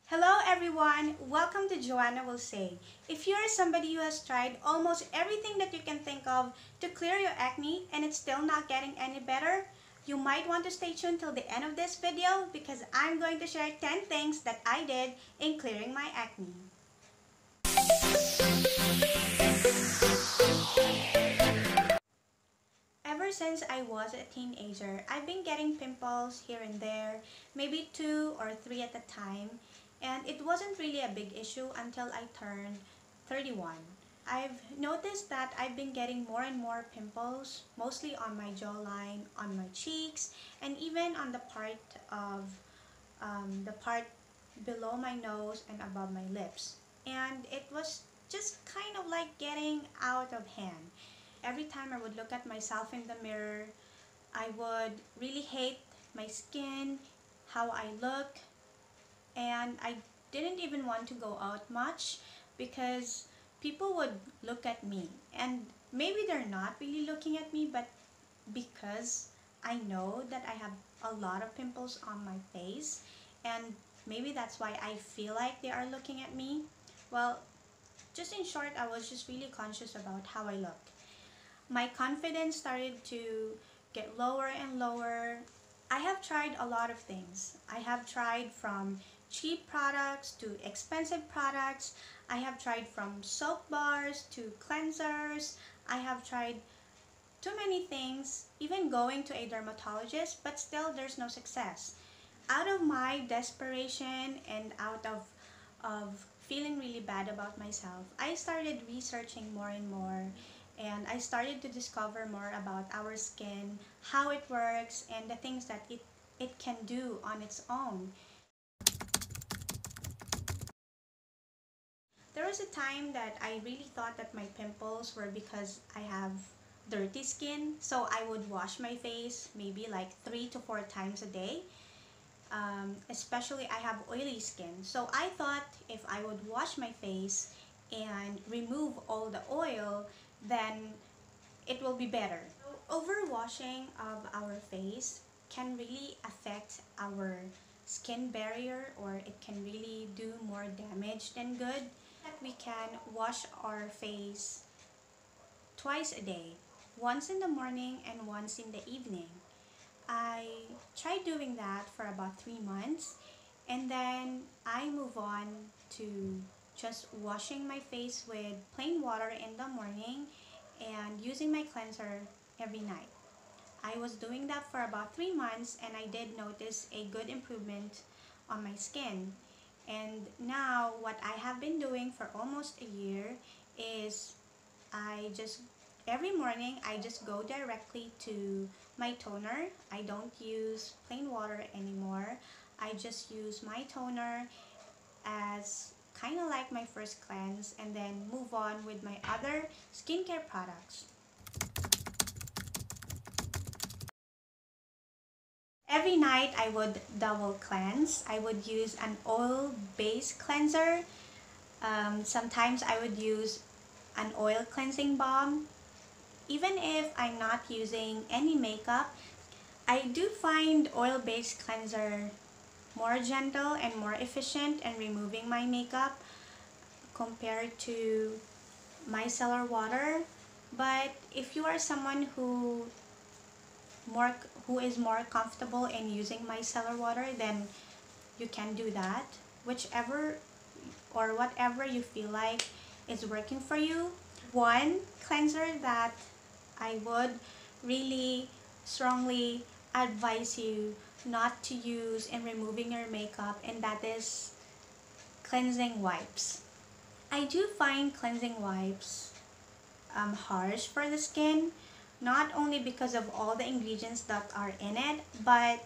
Hello everyone! Welcome to Joanna Will Say. If you are somebody who has tried almost everything that you can think of to clear your acne and it's still not getting any better, you might want to stay tuned till the end of this video because I'm going to share 10 things that I did in clearing my acne. Ever since I was a teenager, I've been getting pimples here and there, maybe 2 or 3 at a time, and it wasn't really a big issue until I turned 31. I've noticed that I've been getting more and more pimples, mostly on my jawline, on my cheeks, and even on the part below my nose and above my lips. And it was just kind of like getting out of hand. Every time I would look at myself in the mirror, I would really hate my skin, how I look, and I didn't even want to go out much because people would look at me, and maybe they're not really looking at me, but because I know that I have a lot of pimples on my face, and maybe that's why I feel like they are looking at me. Well, just in short, I was just really conscious about how I look. My confidence started to get lower and lower. I have tried a lot of things. I have tried from cheap products to expensive products. I have tried from soap bars to cleansers. I have tried too many things, even going to a dermatologist, but still there's no success. Out of my desperation and out of feeling really bad about myself, I started researching more and more, and I started to discover more about our skin, how it works, and the things that it can do on its own. There was a time that I really thought that my pimples were because I have dirty skin, so I would wash my face maybe like 3 to 4 times a day. Especially I have oily skin, so I thought if I would wash my face and remove all the oil, then it will be better. So, overwashing of our face can really affect our skin barrier, or it can really do more damage than good. That we can wash our face twice a day, once in the morning and once in the evening. I tried doing that for about 3 months, and then I move on to just washing my face with plain water in the morning and using my cleanser every night. I was doing that for about 3 months, and I did notice a good improvement on my skin. And now what I have been doing for almost a year is I just every morning I just go directly to my toner. I don't use plain water anymore. I just use my toner as kind of like my first cleanse, and then move on with my other skincare products. Every night I would double cleanse. I would use an oil-based cleanser. Sometimes I would use an oil cleansing balm. Even if I'm not using any makeup, I do find oil-based cleanser more gentle and more efficient in removing my makeup compared to micellar water. But if you are someone who is more comfortable in using micellar water, then you can do that. Whichever or whatever you feel like is working for you. One cleanser that I would really strongly advise you not to use in removing your makeup, and that is cleansing wipes. I do find cleansing wipes harsh for the skin, not only because of all the ingredients that are in it, but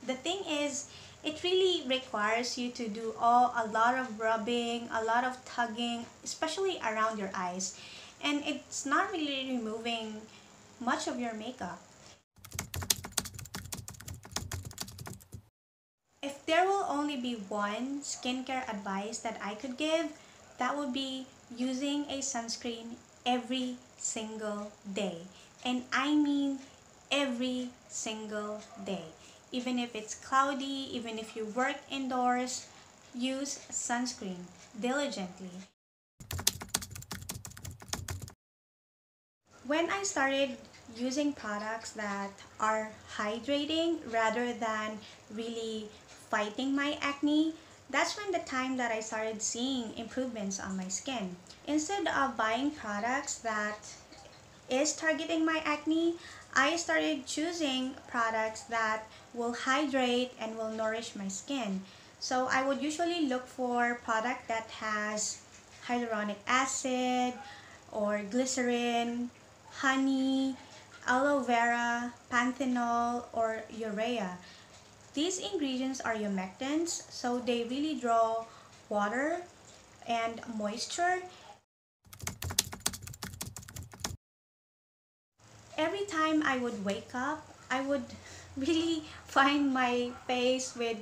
the thing is, it really requires you to do a lot of rubbing, a lot of tugging, especially around your eyes, and it's not really removing much of your makeup. If there will only be one skincare advice that I could give, that would be using a sunscreen every single day. And I mean every single day. Even if it's cloudy, even if you work indoors, use sunscreen diligently. When I started using products that are hydrating rather than really fighting my acne, that's when the time that I started seeing improvements on my skin. Instead of buying products that is targeting my acne, I started choosing products that will hydrate and will nourish my skin. So I would usually look for product that has hyaluronic acid or glycerin, honey, aloe vera, panthenol, or urea. These ingredients are humectants, so they really draw water and moisture. Every time I would wake up, I would really find my face with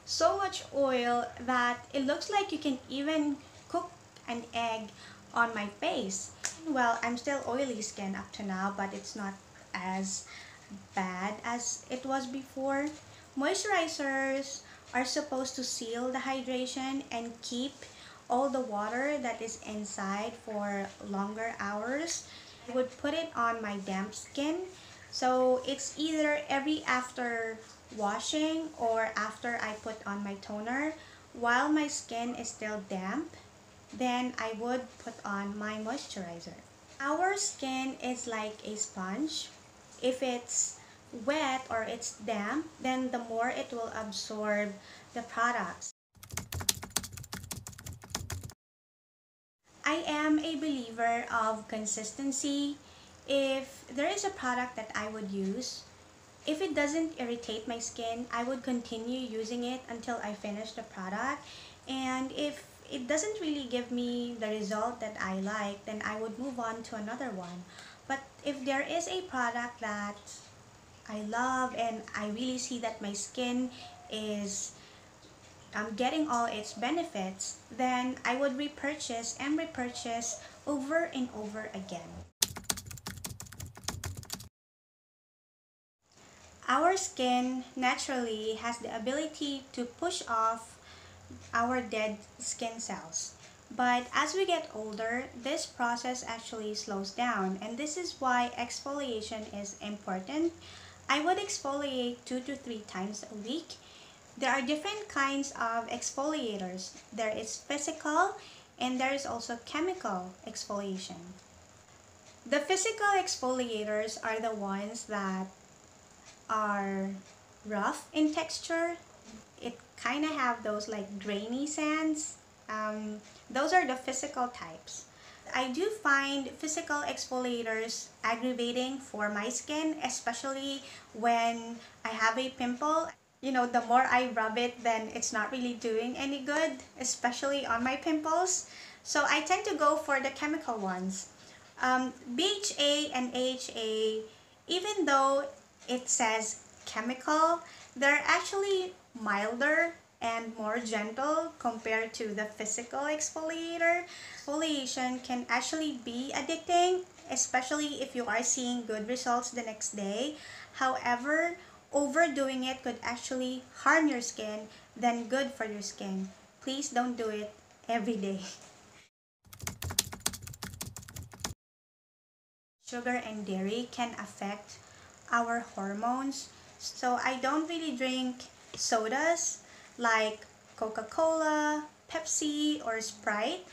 so much oil that it looks like you can even cook an egg on my face. Well, I'm still oily skin up to now, but it's not as bad as it was before. Moisturizers are supposed to seal the hydration and keep all the water that is inside for longer hours. I would put it on my damp skin. So it's either every after washing or after I put on my toner. While my skin is still damp, then I would put on my moisturizer. Our skin is like a sponge. If it's wet or it's damp, then the more it will absorb the products. I am a believer of consistency. If there is a product that I would use, if it doesn't irritate my skin, I would continue using it until I finish the product. And if it doesn't really give me the result that I like, then I would move on to another one. But if there is a product that I love and I really see that my skin is getting all its benefits, then I would repurchase and repurchase over and over again. Our skin naturally has the ability to push off our dead skin cells. But as we get older, this process actually slows down, and this is why exfoliation is important. I would exfoliate 2 to 3 times a week. There are different kinds of exfoliators. There is physical and there is also chemical exfoliation. The physical exfoliators are the ones that are rough in texture. It kind of have those like grainy sands. Those are the physical types. I do find physical exfoliators aggravating for my skin, especially when I have a pimple. You know, the more I rub it, then it's not really doing any good, especially on my pimples. So I tend to go for the chemical ones. BHA and AHA, even though it says chemical, they're actually milder and more gentle compared to the physical exfoliator. Exfoliation can actually be addicting, especially if you are seeing good results the next day. However, overdoing it could actually harm your skin than good for your skin. Please don't do it every day. Sugar and dairy can affect our hormones. So I don't really drink sodas like Coca-Cola, Pepsi, or Sprite.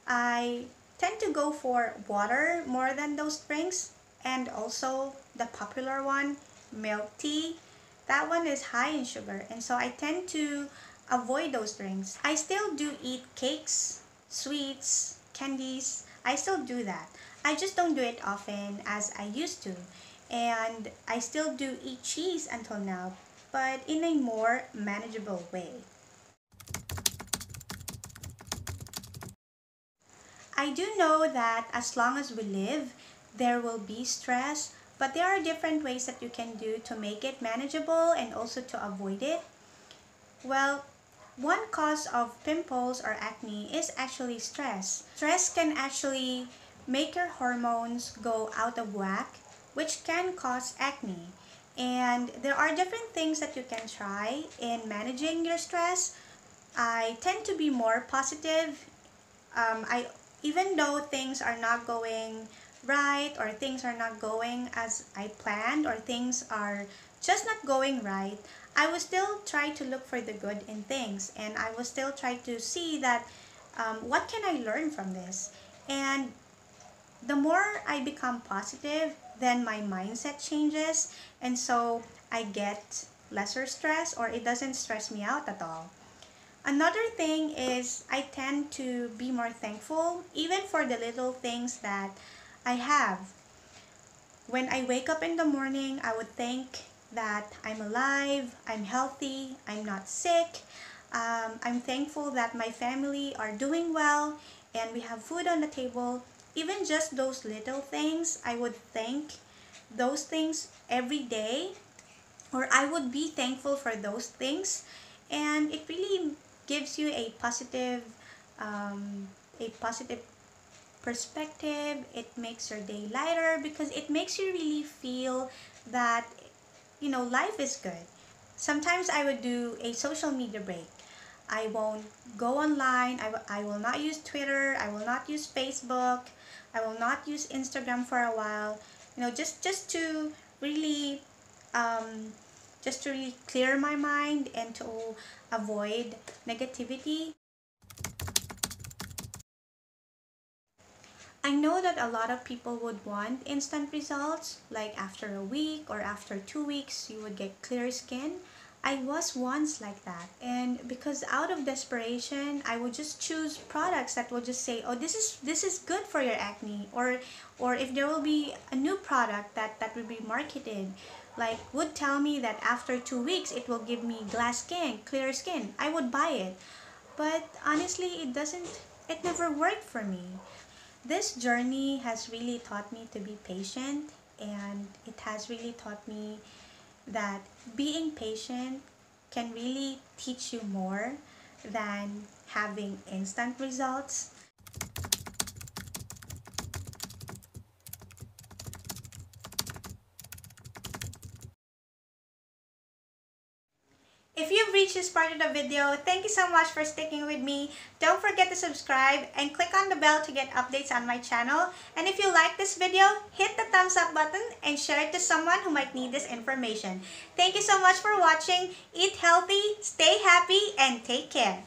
I tend to go for water more than those drinks, and also the popular one, milk tea. That one is high in sugar, and so I tend to avoid those drinks. I still do eat cakes, sweets, candies. I still do that. I just don't do it often as I used to. And I still do eat cheese until now, but in a more manageable way. I do know that as long as we live, there will be stress, but there are different ways that you can do to make it manageable and also to avoid it. Well, one cause of pimples or acne is actually stress. Stress can actually make your hormones go out of whack, which can cause acne. And there are different things that you can try in managing your stress. I tend to be more positive. I even though things are not going right, or things are not going as I planned, or things are just not going right, I will still try to look for the good in things, and I will still try to see that what can I learn from this. And the more I become positive, then my mindset changes, and so I get lesser stress, or it doesn't stress me out at all. Another thing is I tend to be more thankful even for the little things that I have. When I wake up in the morning, I would think that I'm alive, I'm healthy, I'm not sick. I'm thankful that my family are doing well and we have food on the table. Even just those little things, I would thank those things every day, or I would be thankful for those things, and it really gives you a positive perspective. It makes your day lighter because it makes you really feel that life is good. Sometimes I would do a social media break. I won't go online. I will not use Twitter. I will not use Facebook. I will not use Instagram for a while. Just to really um, clear my mind and to avoid negativity. I know that a lot of people would want instant results, like after a week or after 2 weeks, you would get clear skin. I was once like that, and because out of desperation, I would just choose products that will just say, "Oh, this is good for your acne," or if there will be a new product that will be marketed, like would tell me that after 2 weeks it will give me glass skin, clear skin, I would buy it. But honestly, it doesn't. It never worked for me. This journey has really taught me to be patient, and it has really taught me that being patient can really teach you more than having instant results. If you've reached this part of the video, thank you so much for sticking with me. Don't forget to subscribe and click on the bell to get updates on my channel. And if you like this video, hit the thumbs up button and share it to someone who might need this information. Thank you so much for watching. Eat healthy, stay happy, and take care.